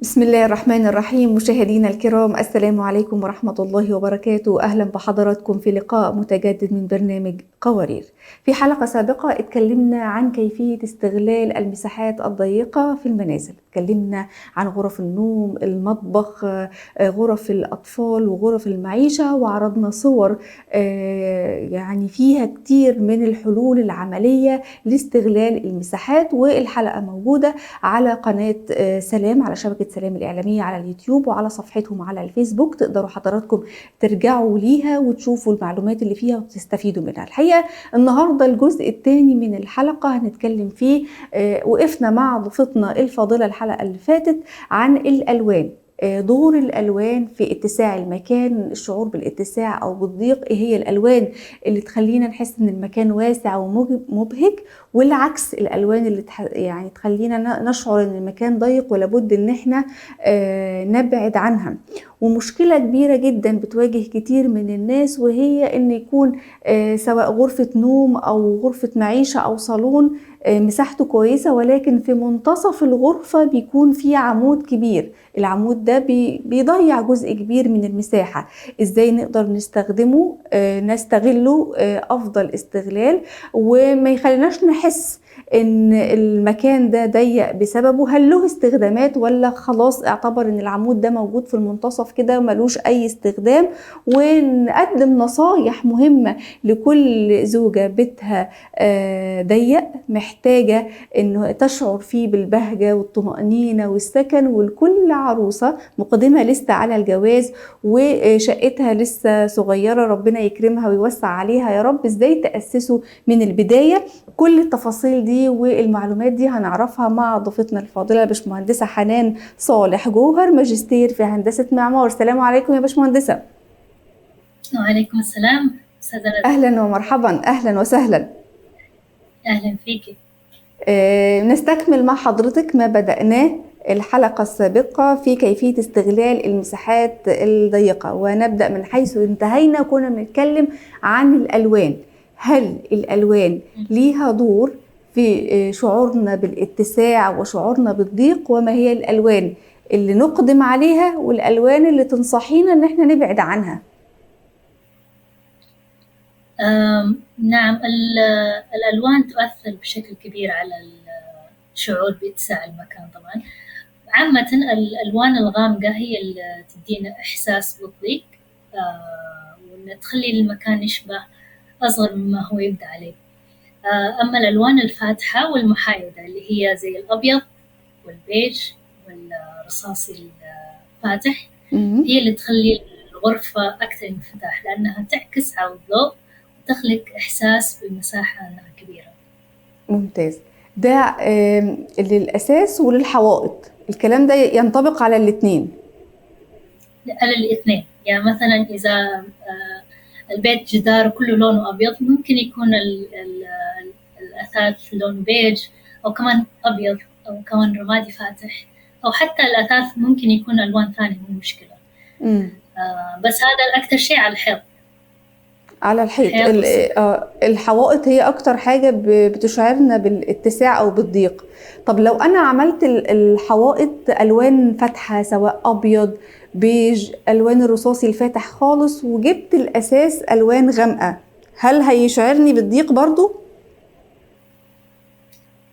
بسم الله الرحمن الرحيم. مشاهدينا الكرام، السلام عليكم ورحمة الله وبركاته. أهلا بحضراتكم في لقاء متجدد من برنامج قوارير. في حلقة سابقة اتكلمنا عن كيفية استغلال المساحات الضيقة في المنازل. اتكلمنا عن غرف النوم، المطبخ، غرف الأطفال وغرف المعيشة، وعرضنا صور يعني فيها كتير من الحلول العملية لاستغلال المساحات. والحلقة موجودة على قناة سلام، على شبكة سلام الإعلامية على اليوتيوب، وعلى صفحتهم على الفيسبوك. تقدروا حضراتكم ترجعوا ليها وتشوفوا المعلومات اللي فيها وتستفيدوا منها. الحقيقة النهاردة الجزء الثاني من الحلقة هنتكلم فيه. وقفنا مع ضيفتنا الفاضلة الحلقة اللي فاتت عن الألوان، دور الألوان في اتساع المكان، الشعور بالاتساع أو بالضيق. إيه هي الألوان اللي تخلينا نحس إن المكان واسع ومبهج، والعكس الألوان اللي يعني تخلينا نشعر إن المكان ضيق ولابد إن احنا نبعد عنها. ومشكلة كبيرة جدا بتواجه كتير من الناس، وهي إن يكون سواء غرفة نوم أو غرفة معيشة أو صالون مساحته كويسة، ولكن في منتصف الغرفة بيكون في عمود كبير. العمود ده بيضيع جزء كبير من المساحة. ازاي نقدر نستخدمه، نستغله أفضل استغلال، وما يخليناش نحس ان المكان ده ضيق بسببه. هل له استخدامات ولا خلاص اعتبر ان العمود ده موجود في المنتصف كده ملوش اي استخدام؟ ونقدم نصايح مهمة لكل زوجة بيتها ضيق، محتاجة انه تشعر فيه بالبهجة والطمأنينة والسكن، ولكل عروسة مقدمة لسه على الجواز وشقتها لسه صغيرة، ربنا يكرمها ويوسع عليها يا رب، ازاي تأسسوا من البداية. كل التفاصيل دي والمعلومات دي هنعرفها مع ضيفتنا الفاضلة باشمهندسة حنان صالح جوهر، ماجستير في هندسة معمار. السلام عليكم يا باشمهندسة. وعليكم السلام أستاذة ندى. أهلا ومرحبا، أهلا وسهلا. أهلا فيكي. نستكمل مع حضرتك ما بدأناه الحلقة السابقة في كيفية استغلال المساحات الضيقة، ونبدأ من حيث انتهينا. كنا بنتكلم عن الألوان. هل الألوان ليها دور في شعورنا بالاتساع وشعورنا بالضيق؟ وما هي الألوان اللي نقدم عليها والألوان اللي تنصحينا ان احنا نبعد عنها؟ نعم، الألوان تؤثر بشكل كبير على الشعور باتساع المكان طبعا. عامة الألوان الغامقة هي اللي تدينا إحساس بالضيق، وإن تخلي المكان يشبه أصغر مما هو يبدأ عليه. أما الألوان الفاتحة والمحايدة اللي هي زي الأبيض والبيج والرصاصي الفاتح هي اللي تخلي الغرفة أكثر انفتاح، لأنها تعكس على الضوء وتخلق إحساس بالمساحة أنها كبيرة. ممتاز. ده للأساس وللحوائط، الكلام ده ينطبق على الاثنين؟ على الاثنين، يعني مثلا إذا البيت جدار كله لونه أبيض، ممكن يكون الأثاث لون بيج أو كمان أبيض أو كمان رمادي فاتح، أو حتى الأثاث ممكن يكون ألوان ثانية، مو مشكلة. بس هذا الأكثر شيء على الحيط. على الحيط. الحوائط هي اكتر حاجة بتشعرنا بالاتساع او بالضيق. طب لو انا عملت الحوائط الوان فاتحة، سواء ابيض، بيج، الوان الرصاصي الفاتح خالص، وجبت الاساس الوان غامقة، هل هيشعرني بالضيق برضو؟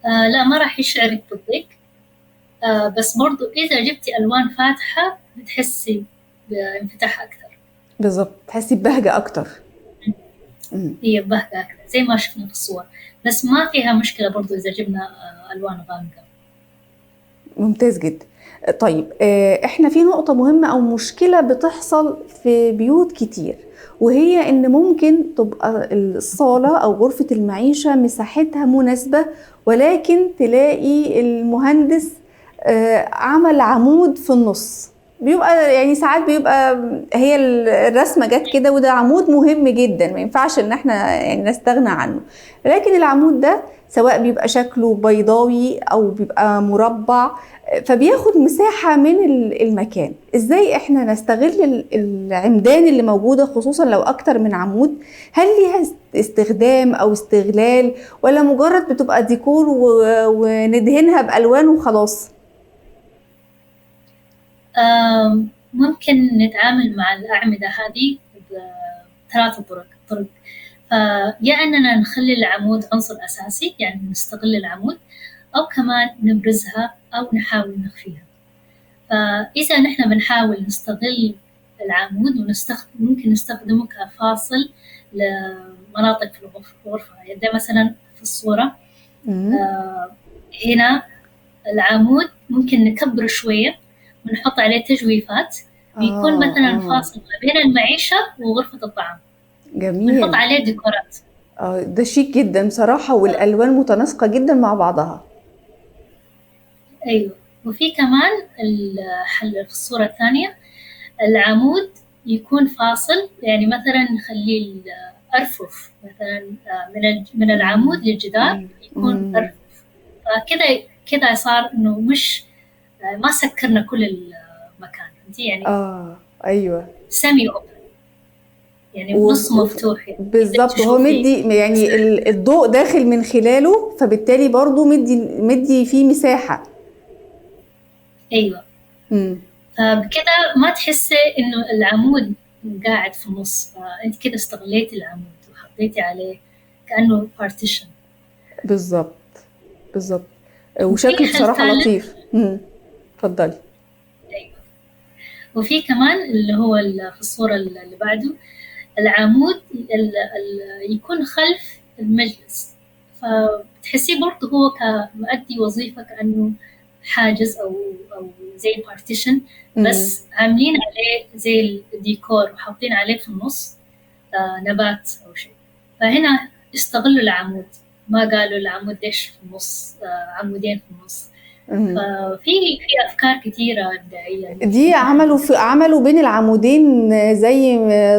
لا، ما راح يشعرك بالضيق. بس برضو إذا جبتي ألوان فاتحة بتحسي بانفتاح أكثر. بالظبط، تحسي ببهجة اكتر. هي بهجة أكثر زي ما شفنا في الصور، بس ما فيها مشكلة برضو إذا جبنا ألوان غامقة. ممتاز جدا. طيب، احنا في نقطة مهمة او مشكلة بتحصل في بيوت كتير، وهي ان ممكن تبقى الصالة او غرفة المعيشة مساحتها مناسبة، ولكن تلاقي المهندس عمل عمود في النص. بيبقى يعني ساعات بيبقى هي الرسمة جت كده، وده عمود مهم جدا ما ينفعش ان احنا يعني نستغنى عنه، لكن العمود ده سواء بيبقى شكله بيضاوي او بيبقى مربع، فبياخد مساحة من المكان. ازاي احنا نستغل العمدان اللي موجودة، خصوصا لو اكتر من عمود؟ هل ليها استخدام او استغلال، ولا مجرد بتبقى ديكور وندهنها بألوان وخلاص؟ ممكن نتعامل مع الأعمدة هذه بثلاث طرق. فيا أننا نخلي العمود عنصر أساسي، يعني نستغل العمود، أو كمان نبرزها أو نحاول نخفيها. فإذا نحن بنحاول نستغل العمود ممكن نستخدمه كفاصل لمناطق في الغرفة. يعني مثلا في الصورة هنا العمود ممكن نكبره شوية ونحط عليه تجويفات، بيكون مثلا فاصل ما بين المعيشة وغرفة الطعام. جميل. ونحط عليه ديكورات. ده شيك جدا بصراحة، والألوان متناسقة جدا مع بعضها. أيوة. وفي كمان الحل في الصورة الثانية، العمود يكون فاصل، يعني مثلا نخليه الأرفف مثلا من العمود للجدار يكون أرفف. فكذا صار إنه مش ما سكرنا كل المكان، يعني أيوة سمي أوبن، يعني نص مفتوح. يعني بالظبط، هو مدي يعني الضوء داخل من خلاله، فبالتالي برضو مدي فيه مساحة. أيوة. فبكده ما تحسي إنه العمود قاعد في النص، فأنت كده استغليتي العمود وحطيتي عليه كأنه partition. بالظبط. وشكله بصراحة لطيف. اتفضلي. أيوة. وفي كمان اللي هو في الصورة اللي بعده، العمود يكون خلف المجلس، فبتحسيه برضه هو كمؤدي وظيفة كأنه حاجز أو زي partition، بس عاملين عليه زي الديكور وحاطين عليه في النص نبات أو شيء. فهنا استغلوا العمود، ما قالوا العمود ليش في النص، عمودين في النص. ففي أفكار كثيرة إبداعية. دي عملوا بين العمودين زي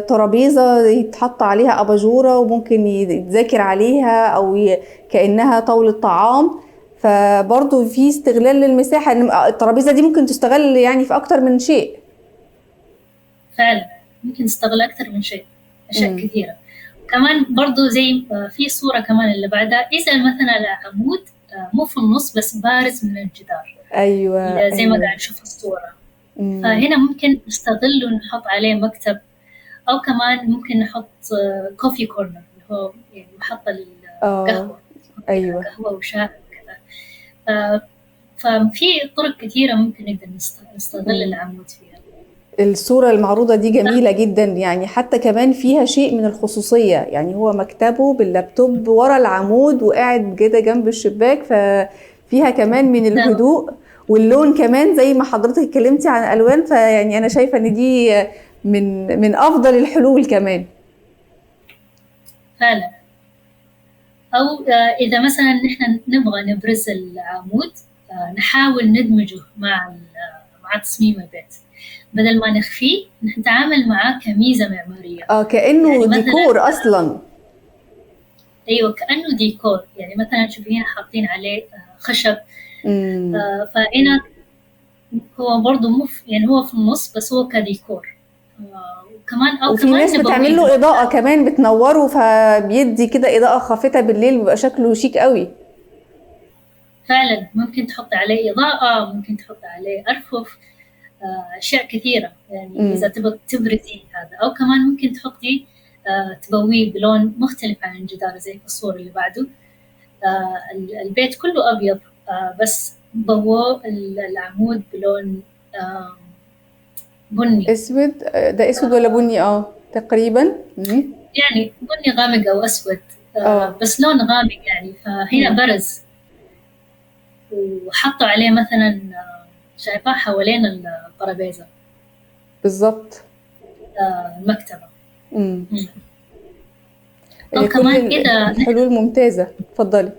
ترابيزة يتحط عليها أباجورة، وممكن يتذاكر عليها أو كأنها طاولة طعام. فبرضو في استغلال للمساحة، إن الترابيزة دي ممكن تستغل يعني في أكتر من شيء. فعلا ممكن تستغل أكتر من شيء، أشياء كثيرة. كمان برضو زي في صورة كمان اللي بعدها، إذا مثلا العمود مو في النص بس بارز من الجدار. أيوة. زي ما قاعد نشوف الصورة. فهنا ممكن نستغل ونحط عليه مكتب، أو كمان ممكن نحط كوفي كورنر اللي هو يعني محطة للقهوة. أيوة. قهوة وشاي وكذا. ففي طرق كثيرة ممكن نقدر نستغل العمود فيها. الصورة المعروضة دي جميلة جدا، يعني حتى كمان فيها شيء من الخصوصية، يعني هو مكتبه باللابتوب ورا العمود وقاعد كده جنب الشباك، ففيها كمان من الهدوء واللون كمان زي ما حضرتك اتكلمتي عن الألوان. فيعني أنا شايفة إن دي من أفضل الحلول كمان. فعلا. أو إذا مثلا نحن نبغى نبرز العمود، نحاول ندمجه مع تصميم البيت، بدل ما نخفيه نتعامل معاه كميزة معمارية. كأنه يعني ديكور أصلا. أيوة كأنه ديكور. يعني مثلا شوفي هنا حاطين عليه خشب. فهنا هو برضو يعني هو في النص بس هو كديكور. وكمان وفي ناس بتعمل له إضاءة كمان بتنوره، فبيدي كده إضاءة خافتة بالليل، بيبقى شكله شيك قوي. فعلا ممكن تحط عليه إضاءة، ممكن تحط عليه أرفف، أشياء كثيرة. يعني إذا تبغى تبرزي هذا، أو كمان ممكن تحطي تبويه بلون مختلف عن الجدار زي في الصورة اللي بعده. البيت كله أبيض، بس بواه العمود بلون بني. أسود. ده أسود ولا بني؟ تقريبا. يعني بني غامق أو أسود. بس لون غامق يعني. فهنا برز، وحطوا عليه مثلا شايفاه حوالين الطرابيزة بالضبط. المكتبة. أو كمان إذا الحلول ممتازة. اتفضلي.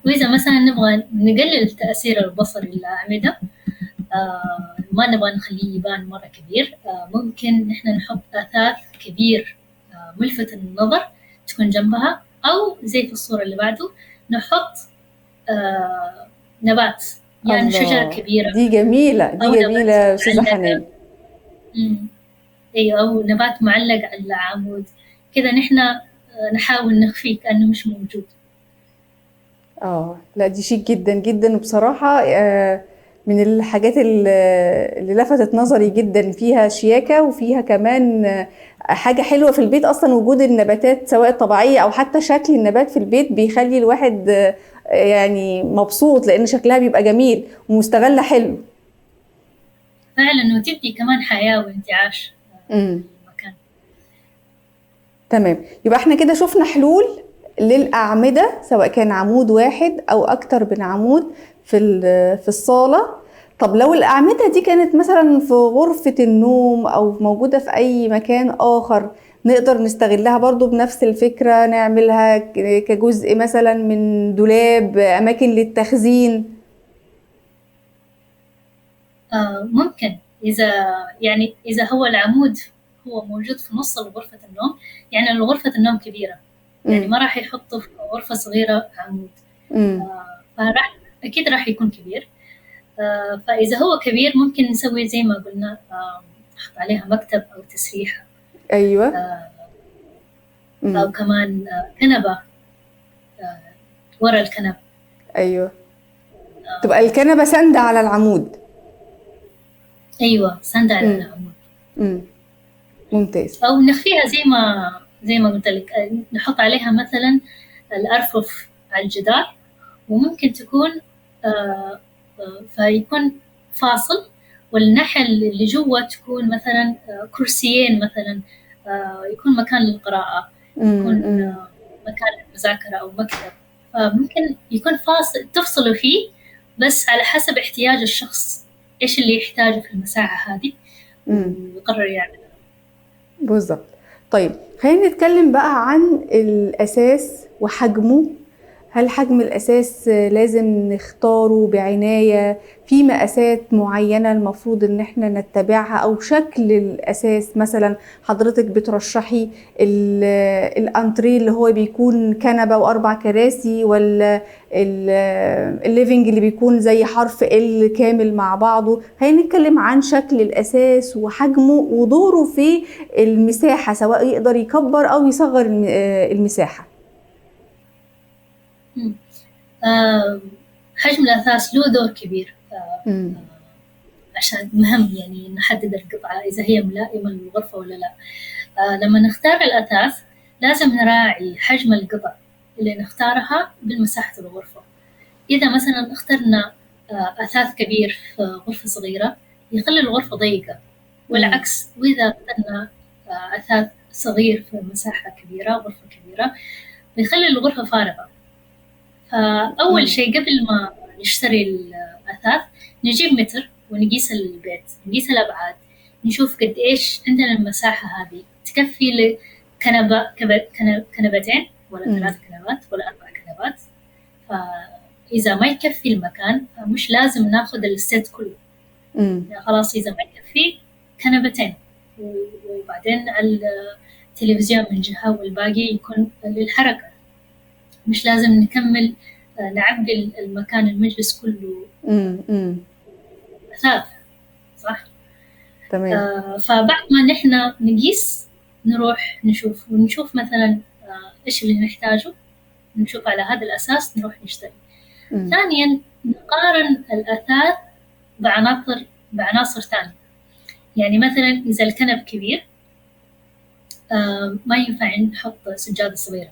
وإذا مثلا نبغى نقلل التأثير البصري للأعمدة، ما نبغى نخليه يبان مرة كبير، ممكن نحن نحط أثاث كبير ملفت للنظر تكون جنبها، أو زي في الصورة اللي بعده نحط نبات، يعني شجرة كبيرة. دي جميلة أستاذة حنان. أيوة، أو نبات معلق على العمود كذا، نحن نحاول نخفيه كأنه مش موجود. لا دي شيك جدا جدا، وبصراحة من الحاجات اللي لفتت نظري جدا، فيها شياكة وفيها كمان حاجة حلوة في البيت. أصلا وجود النباتات سواء طبيعية أو حتى شكل النبات في البيت بيخلي الواحد يعني مبسوط، لأن شكلها بيبقى جميل ومستغلة حلو. فعلا، وتدي كمان حياة وانتعاش المكان. تمام، يبقى احنا كده شفنا حلول للأعمدة، سواء كان عمود واحد أو أكتر من عمود في الصالة. طب لو الأعمدة دي كانت مثلا في غرفة النوم أو موجودة في أي مكان آخر، نقدر نستغلها برضو بنفس الفكرة، نعملها كجزء مثلا من دولاب، أماكن للتخزين. ممكن، إذا هو العمود هو موجود في نص غرفة النوم، يعني لو غرفة النوم كبيرة، يعني ما راح يحطوا في غرفة صغيرة عمود، أكيد راح يكون كبير. فإذا هو كبير ممكن نسوي زي ما قلنا، نحط عليها مكتب أو تسريحة. أيوة. أو كمان كنبة ورا الكنب. أيوة، تبقى الكنبة سندة على العمود. أيوة، سندة على العمود. ممتاز. أو نخفيها زي ما قلت لك، نحط عليها مثلا الأرفف على الجدار، وممكن تكون فيكون فاصل، والناحية اللي جوا تكون مثلا كرسيين مثلا، يكون مكان للقراءة، يكون مكان للمذاكرة أو مكتب. فممكن يكون فاصل تفصلوا فيه، بس على حسب احتياج الشخص، إيش اللي يحتاجه في المساحة هذه ويقرر يعمل. بالظبط. طيب خلينا نتكلم بقى عن الأساس وحجمه. هل حجم الأساس لازم نختاره بعناية؟ في مقاسات معينة المفروض ان احنا نتبعها، او شكل الأساس؟ مثلا حضرتك بترشحي الانتريه اللي هو بيكون كنبة واربع كراسي، ولا الليفينج اللي بيكون زي حرف ال كامل مع بعضه؟ خلينا نتكلم عن شكل الأساس وحجمه ودوره في المساحة، سواء يقدر يكبر او يصغر المساحة. حجم الأثاث له دور كبير، عشان مهم يعني نحدد القطعة إذا هي ملائمة للغرفة ولا لا. لما نختار الأثاث لازم نراعي حجم القطع اللي نختارها بالمساحة الغرفة. إذا مثلا اخترنا أثاث كبير في غرفة صغيرة يخلي الغرفة ضيقة، والعكس. وإذا اخترنا أثاث صغير في مساحة كبيرة، غرفة كبيرة، بيخلي الغرفة فارغة. فأول شيء قبل ما نشتري الأثاث نجيب متر ونقيس البيت، نقيس الأبعاد، نشوف قد إيش عندنا المساحة هذه تكفي كنبتين ولا 3 كنبات ولا 4 كنبات. فإذا ما يكفي المكان مش لازم ناخذ الست كله. يعني خلاص إذا ما يكفي كنبتين، وبعدين على التلفزيون من جهة والباقي يكون للحركة. مش لازم نكمل نعبي المكان المجلس كله أثاث، صح؟ تمام. فبعد ما نحن نقيس نروح ونشوف مثلا إيش اللي نحتاجه، نشوف على هذا الأساس نروح نشتري. ثانيا نقارن الأثاث بعناصر ثانية. يعني مثلا إذا الكنب كبير ما ينفع نحط سجادة صغيرة،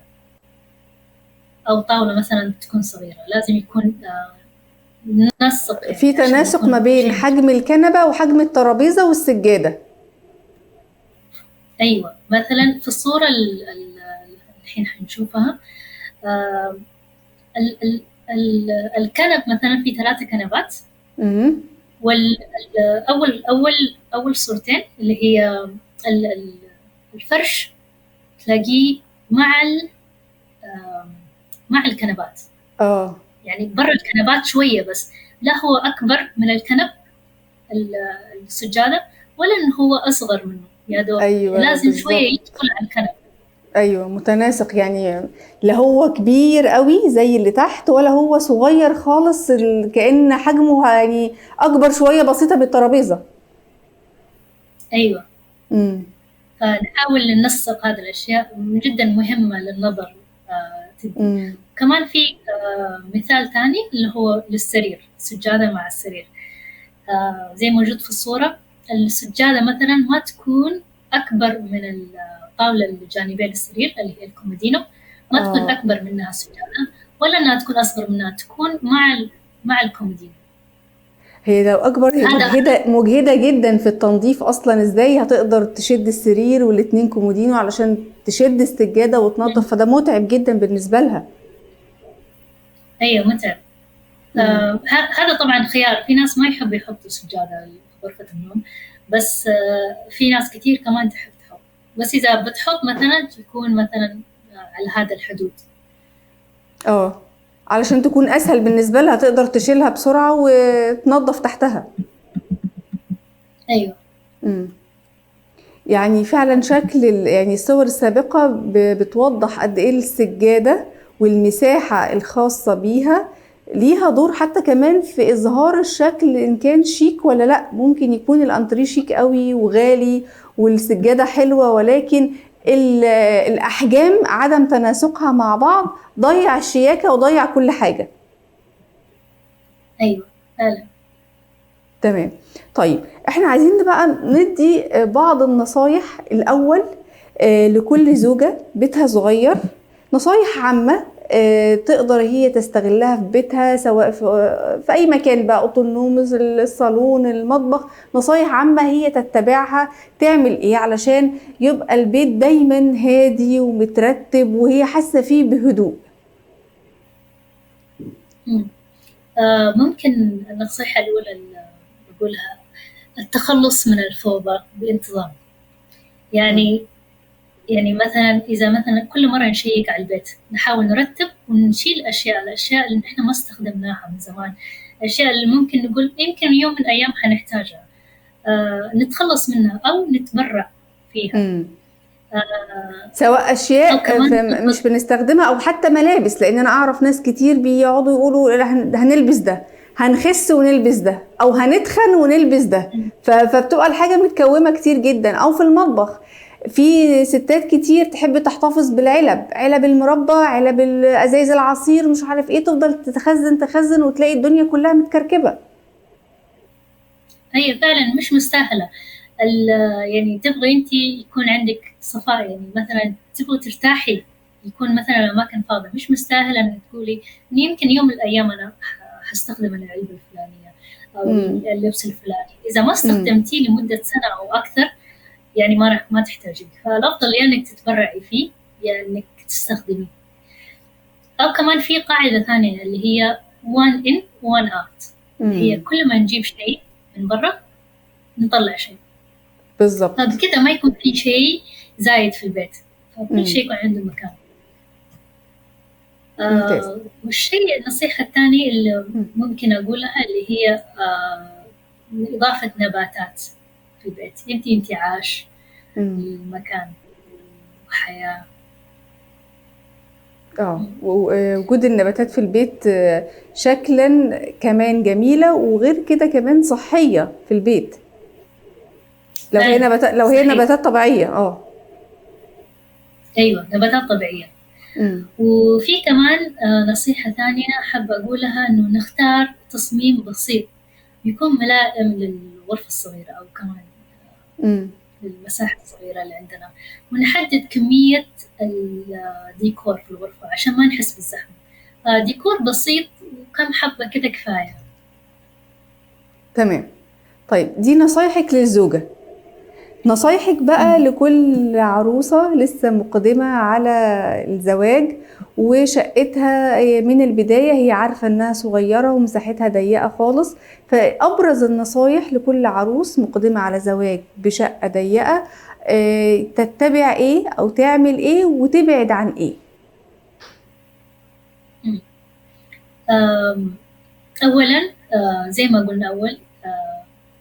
أو طاولة مثلا تكون صغيرة، لازم يكون ننسق، يعني في تناسق ما بين حجم الكنبة وحجم الترابيزة والسجادة. أيوة، مثلا في الصورة الحين حنشوفها، الكنب مثلا في 3 كنبات، أول صورتين اللي هي الفرش تلاقيه مع الكنبات. يعني برا الكنبات شوية بس، لا هو أكبر من الكنب السجادة ولا إنه هو أصغر منه يا دوب. أيوة، لازم بالضبط. شوية يدخل على الكنب. أيوة، متناسق، يعني لا هو كبير قوي زي اللي تحت ولا هو صغير خالص كأن حجمه يعني أكبر شوية بسيطة بالترابيزة. أيوة. فنحاول ننسق هذه الأشياء جدا مهمة للنظر. كمان في مثال ثاني اللي هو للسرير، سجادة مع السرير. زي موجود في الصورة. السجادة مثلا ما تكون أكبر من الطاولة الجانبية للسرير اللي هي الكومودينو، ما تكون أكبر منها السجادة، ولا إنها تكون أصغر منها، تكون مع الكومودينو. هي لو اكبر هي مجهده جدا في التنظيف اصلا. ازاي هتقدر تشد السرير والاتنين كومودينو علشان تشد السجاده وتنظف؟ فده متعب جدا بالنسبه لها. أيوة متعب. هذا طبعا خيار. في ناس ما يحبوا يحطوا سجادة في غرفة النوم، بس في ناس كتير كمان تحب تحط. بس إذا بتحط مثلا تكون مثلا على هذا الحدود، علشان تكون اسهل بالنسبه لها، تقدر تشيلها بسرعه وتنظف تحتها. ايوه. يعني فعلا شكل يعني الصور السابقه بتوضح قد ايه السجاده والمساحه الخاصه بيها ليها دور، حتى كمان في اظهار الشكل ان كان شيك ولا لا. ممكن يكون الانتريه شيك قوي وغالي والسجاده حلوه، ولكن الاحجام عدم تناسقها مع بعض ضيع الشياكه وضيع كل حاجه. ايوه فعلا. تمام. طيب احنا عايزين بقى ندي بعض النصايح الاول لكل زوجه بيتها صغير، نصايح عامه تقدر هي تستغلها في بيتها، سواء في اي مكان بقى، اوضه النوم، الصالون، المطبخ. نصايح عامه هي تتبعها تعمل ايه علشان يبقى البيت دايما هادي ومترتب وهي حاسه فيه بهدوء. ممكن النصيحة الأولى اللي بقولها التخلص من الفوضى بانتظام. يعني مثلا إذا مثلا كل مرة نشيك على البيت نحاول نرتب ونشيل الأشياء اللي إحنا ما استخدمناها من زمان، الأشياء اللي ممكن نقول يمكن يوم من الأيام حنحتاجها، نتخلص منها أو نتبرع فيها. سواء أشياء مش بنستخدمها أو حتى ملابس، لأن أنا أعرف ناس كتير بيقعدوا يقولوا هنلبس ده، هنخس ونلبس ده، أو هنتخن ونلبس ده، فبتبقى الحاجة متكومة كتير جدا. أو في المطبخ في ستات كتير تحب تحتفظ بالعلب، علب المربى، علب ازايز العصير، مش عارف ايه، تفضل تخزن وتلاقي الدنيا كلها متكركبه. هي فعلا مش مستاهله. يعني تبغي انت يكون عندك صفاء، يعني مثلا تبغي ترتاحي، يكون مثلا الاماكن فاضيه، مش مستاهله انك تقولي ان يمكن يوم من الايام انا حستخدم العلبه الفلانيه او اللبس الفلاني. اذا ما استخدمتيه لمده سنه او اكثر يعني ما تحتاجيه، فالافضل يا انك تتبرعي فيه يا انك تستخدميه. او كمان في قاعده ثانيه اللي هي one in one out، هي كل ما نجيب شيء من برا نطلع شيء بالضبط، فبكذا ما يكون في شيء زايد في البيت، فكل شيء يكون عنده مكان. والشيء النصيحة الثانية اللي ممكن أقولها اللي هي إضافة نباتات في البيت، انتعاش المكان وحياة. وجود النباتات في البيت شكلا كمان جميلة، وغير كده كمان صحية في البيت لو هي نباتات طبيعية. ايوه نباتات طبيعية. وفي كمان نصيحة ثانية حابة أقولها، إنه نختار تصميم بسيط يكون ملائم للغرفة الصغيرة أو كمان للمساحة الصغيرة اللي عندنا، ونحدد كمية الديكور في الغرفة عشان ما نحس بالزحمة. ديكور بسيط وكم حبة كده كفاية. تمام. طيب دي نصايحك للزوجة. نصايحك بقى لكل عروسة لسه مقدمة على الزواج وشقتها من البداية هي عارفة انها صغيرة ومساحتها ضيقة خالص، فأبرز النصايح لكل عروس مقدمة على زواج بشقة ضيقة تتبع ايه او تعمل ايه وتبعد عن ايه؟ اولا زي ما قلنا اول،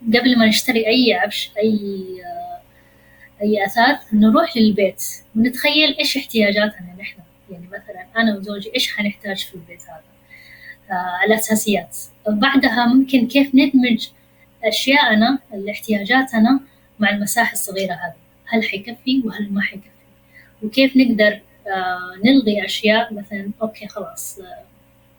قبل ما نشتري اي عفش اي اثاث نروح للبيت ونتخيل ايش احتياجاتنا نحن، يعني مثلا انا وزوجي ايش حنحتاج في البيت هذا، الاساسيات. بعدها ممكن كيف ندمج اشياءنا احتياجاتنا مع المساحه الصغيره هذه، هل حيكفي وهل ما حيكفي، وكيف نقدر نلغي اشياء. مثلا اوكي خلاص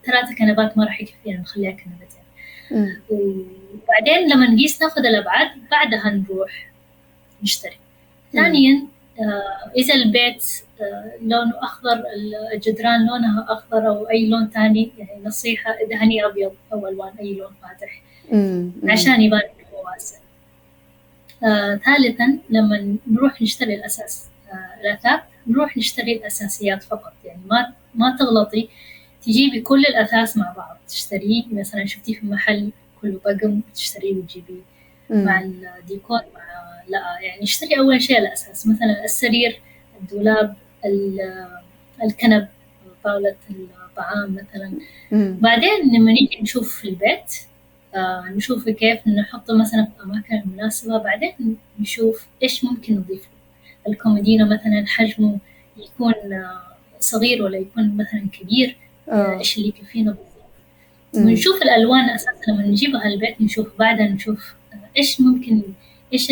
3 كنبات ما راح يكفينا نخليها كنبتين، مم. وبعدين لما نقيس ناخذ الأبعاد بعدها نروح نشتري. مم. ثانيا إذا البيت لونه أخضر، الجدران لونها أخضر أو أي لون تاني، يعني نصيحة ادهني أبيض أو ألوان أي لون فاتح مم. عشان يبان إنه واسع. ثالثا لما نروح نشتري الأساس، الأثاث، نروح نشتري الأساسيات فقط، يعني ما تغلطي تجيبي كل الأثاث مع بعض، تشتريه مثلا شفتيه في محل كله طقم تشتريه وتجيبيه مع الديكور مع لا، يعني اشتري أول شيء الأساس، مثلا السرير، الدولاب، الكنب، طاولة الطعام مثلا. بعدين لما نيجي نشوف في البيت نشوف كيف نحطه مثلا في الأماكن المناسبة. بعدين نشوف إيش ممكن نضيفه. الكومودينو مثلا حجمه يكون صغير ولا يكون مثلا كبير، إيش اللي يكفينا بالضبط. ونشوف الألوان أساسا لما نجيبها البيت، نشوف بعدها نشوف إيش ممكن، إيش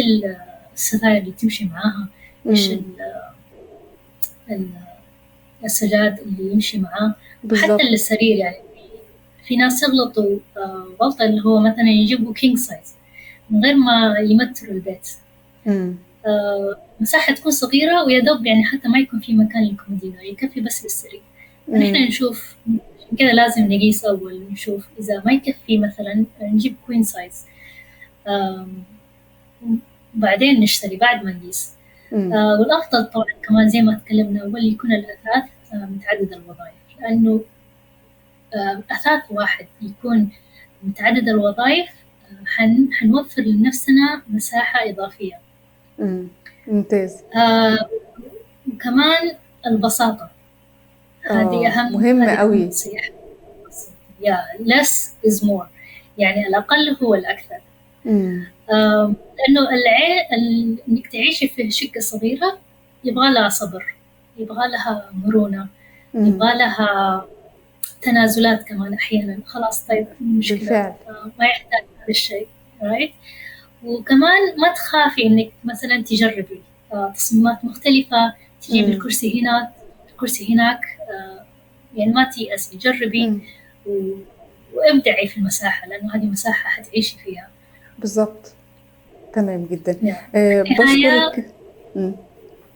الستاير اللي تمشي معاها، إيش السجاد اللي يمشي معاه. حتى السرير، يعني في ناس يغلطوا غلطة اللي هو مثلا يجيبوا كينج سايز من غير ما يمثلوا البيت. مساحة تكون صغيرة ويدوب، يعني حتى ما يكون في مكان للكومودينو، يكفي بس للسرير. نحن نشوف كذا لازم نقيس أول، نشوف إذا ما يكفي مثلا نجيب كوين سايز، بعدين نشتري بعد ما نقيس. والأفضل طبعا كمان زي ما تكلمنا أول يكون الأثاث متعدد الوظائف، لأنه أثاث واحد يكون متعدد الوظائف حنوفر لنفسنا مساحة إضافية. ممتاز. وكمان البصاطة، هذه أهم، مهمة قوي. نصيحة يا less is more، يعني الأقل هو الأكثر. لأنه إنك تعيشي في شقة صغيرة يبغى لها صبر، يبغى لها مرونة، يبغى لها تنازلات كمان أحيانا. خلاص طيب مشكلة، ما يحتاج هذا الشيء right. وكمان ما تخافي إنك مثلا تجربي تصميمات مختلفة، تجيب الكرسي هنا الكرسي هناك، يعني ما تيأسي، جربي وابدعي في المساحة، لأنه هذه مساحة حتعيشي فيها. بالضبط. تمام جدا. بشكرك.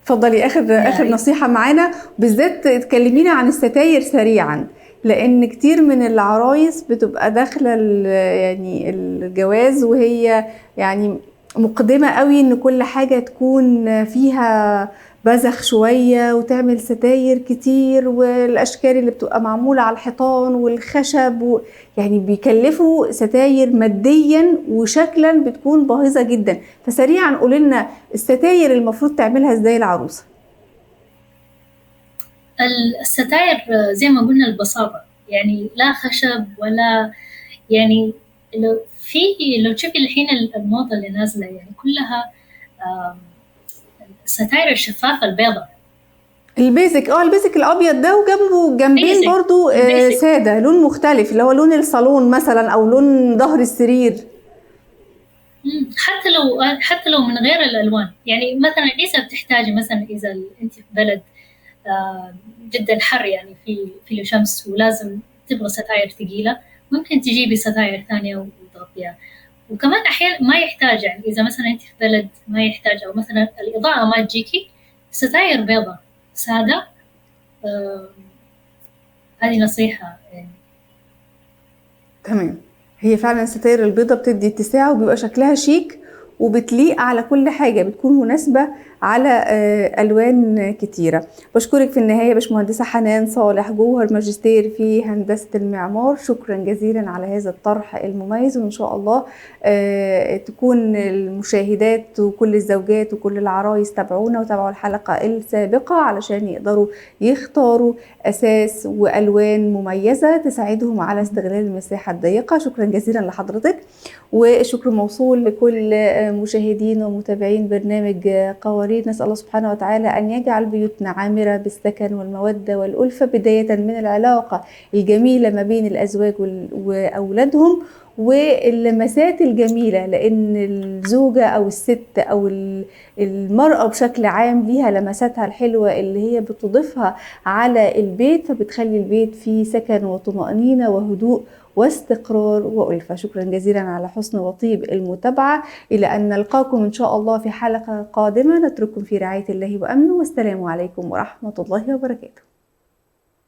اتفضلي آخر نصيحة معانا، بالذات تكلمينا عن الستاير سريعا، لأن كتير من العرايس بتبقى داخلة يعني الجواز وهي يعني مقدمة قوي إن كل حاجة تكون فيها بزخ شوية وتعمل ستاير كتير، والأشكال اللي بتبقى معمولة على الحيطان والخشب يعني بيكلفوا ستاير ماديا وشكلا بتكون باهظة جدا. فسريعا قولي لنا الستاير المفروض تعملها ازاي العروسة؟ الستاير زي ما قلنا البساطة، يعني لا خشب ولا، يعني لو تشوفي الحين الموضة اللي نازلة يعني كلها الستاير الشفافة البيضة، البيزك البيزك الابيض ده، وجنبه جنبين برضو ساده لون مختلف اللي هو لون الصالون مثلا او لون ظهر السرير. حتى لو من غير الالوان، يعني مثلا اذا بتحتاجي مثلا اذا انت في بلد جدا حر، يعني في شمس ولازم تبغى ستاير ثقيله، ممكن تجيبي ستاير ثانيه وتغطيها. وكمان احيانا ما يحتاج، يعني اذا مثلا انت في بلد ما يحتاج، او مثلا الاضاءه ما تجيكي، ستاير بيضة ساده. هذه نصيحه يعني. تمام. هي فعلا الستاير البيضة بتدي اتساع وبيبقى شكلها شيك وبتليق على كل حاجة، بتكون مناسبة على ألوان كتيرة. بشكرك في النهاية باشمهندسة حنان صالح، جوهر ماجستير في هندسة المعمار، شكرا جزيلا على هذا الطرح المميز، وإن شاء الله تكون المشاهدات وكل الزوجات وكل العرايس تابعونا وتابعوا الحلقة السابقة علشان يقدروا يختاروا أساس وألوان مميزة تساعدهم على استغلال المساحة الضيقة. شكرا جزيلا لحضرتك، وشكر موصول لكل مشاهدين ومتابعين برنامج قوارير. نسأل الله سبحانه وتعالى أن يجعل بيوتنا عامرة بالسكن والمودة والألفة، بداية من العلاقة الجميلة ما بين الأزواج وأولادهم واللمسات الجميلة، لأن الزوجة أو الست أو المرأة بشكل عام ليها لمساتها الحلوة اللي هي بتضيفها على البيت، فبتخلي البيت فيه سكن وطمأنينة وهدوء واستقرار وألفة. شكرا جزيلا على حسن وطيب المتابعة، إلى أن نلقاكم إن شاء الله في حلقة قادمة. نترككم في رعاية الله وأمنه، والسلام عليكم ورحمة الله وبركاته.